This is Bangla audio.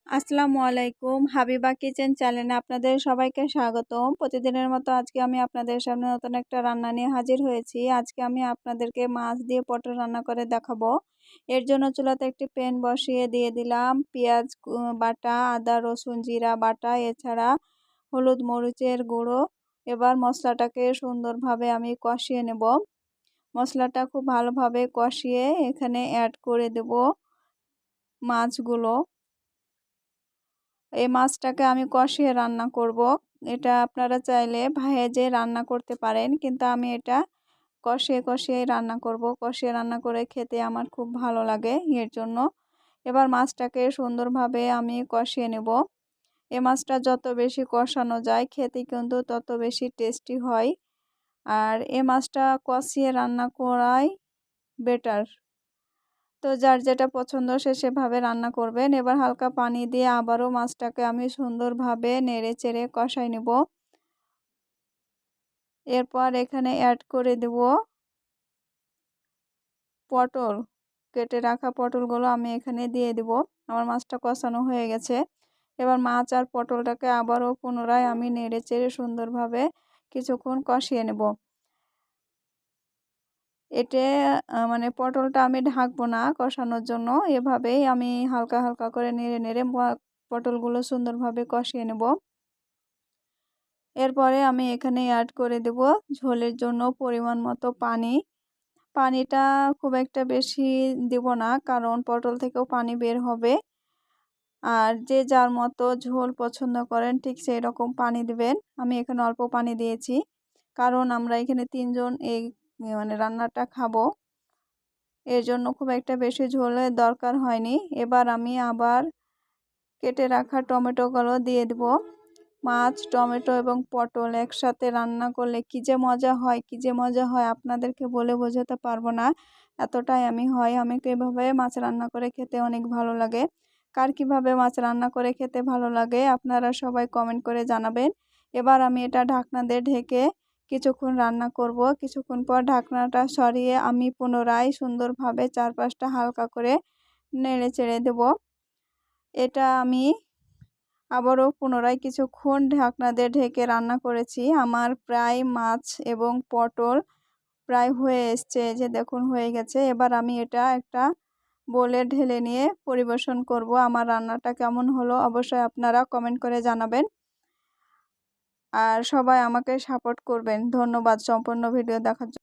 আসসালামু আলাইকুম। হাবিবা কিচেন চ্যানেলে আপনাদের সবাইকে স্বাগতম। প্রতিদিনের মতো আজকে আমি আপনাদের সামনে নতুন একটা রান্না নিয়ে হাজির হয়েছি। আজকে আমি আপনাদেরকে মাছ দিয়ে পটল রান্না করে দেখাবো। এর জন্য চুলাতে একটি প্যান বসিয়ে দিয়ে দিলাম পেঁয়াজ বাটা, আদা রসুন জিরা বাটা, এছাড়া হলুদ মরিচের গুঁড়ো। এবার মশলাটাকে সুন্দরভাবে আমি কষিয়ে নেব। মশলাটা খুব ভালোভাবে কষিয়ে এখানে অ্যাড করে দেব মাছগুলো। এই মাছটাকে আমি কষিয়ে রান্না করব। এটা আপনারা চাইলে ভেজে রান্না করতে পারেন, কিন্তু আমি এটা কষিয়ে কষিয়ে রান্না করব। কষিয়ে রান্না করে খেতে আমার খুব ভালো লাগে, এর জন্য এবার মাছটাকে সুন্দরভাবে আমি কষিয়ে নেব। এই মাছটা যত বেশি কষানো যায় খেতে কিন্তু তত বেশি টেস্টি হয়। আর এই মাছটা কষিয়ে রান্না করাই বেটার। তো যার যেটা পছন্দ সে সেভাবে রান্না করবেন। এবার হালকা পানি দিয়ে আবারও মাছটাকে আমি সুন্দরভাবে নেড়ে চেড়ে কষাই নেব। এরপর এখানে অ্যাড করে দেব পটল। কেটে রাখা পটলগুলো আমি এখানে দিয়ে দেব। আমার মাছটা কষানো হয়ে গেছে। এবার মাছ আর পটলটাকে আবারও পুনরায় আমি নেড়ে চেড়ে সুন্দরভাবে কিছুক্ষণ কষিয়ে নেব। এতে মানে পটলটা আমি ঢাকবো না কষানোর জন্য, এভাবেই আমি হালকা হালকা করে নেড়ে নেড়ে পটলগুলো সুন্দরভাবে কষিয়ে নেব। এরপরে আমি এখানে অ্যাড করে দেব ঝোলের জন্য পরিমাণ মতো পানি। পানিটা খুব একটা বেশি দেব না, কারণ পটল থেকেও পানি বের হবে। আর যে যার মতো ঝোল পছন্দ করেন ঠিক সেই রকম পানি দিবেন। আমি এখানে অল্প পানি দিয়েছি, কারণ আমরা এখানে 3 জন এই মানে রান্নাটা খাবো, এর জন্য খুব একটা বেশি ঝোলের দরকার হয়নি। এবার আমি আবার কেটে রাখা টমেটোগুলো দিয়ে দেব। মাছ, টমেটো এবং পটল একসাথে রান্না করলে কী যে মজা হয়, কী যে মজা হয় আপনাদেরকে বলে বোঝাতে পারবো না, এতটাই হয়। আমাকে এভাবে মাছ রান্না করে খেতে অনেক ভালো লাগে। কার কীভাবে মাছ রান্না করে খেতে ভালো লাগে আপনারা সবাই কমেন্ট করে জানাবেন। এবার আমি এটা ঢাকনা দিয়ে ঢেকে কিছুক্ষণ রান্না করব। কিছুক্ষণ পর ঢাকনাটা সরিয়ে আমি পুনরায় সুন্দরভাবে চারপাশটা হালকা করে নেড়ে চেড়ে দেব। এটা আমি আবারও পুনরায় কিছুক্ষণ ঢাকনা দিয়ে ঢেকে রান্না করেছি। আমার প্রায় মাছ এবং পটল প্রায় হয়ে এসছে, যে দেখুন হয়ে গেছে। এবার আমি এটা একটা বোলে ঢেলে নিয়ে পরিবেশন করব। আমার রান্নাটা কেমন হলো অবশ্যই আপনারা কমেন্ট করে জানাবেন। আর সবাই আমাকে সাপোর্ট করবেন। ধন্যবাদ সম্পূর্ণ ভিডিও দেখার জন্য।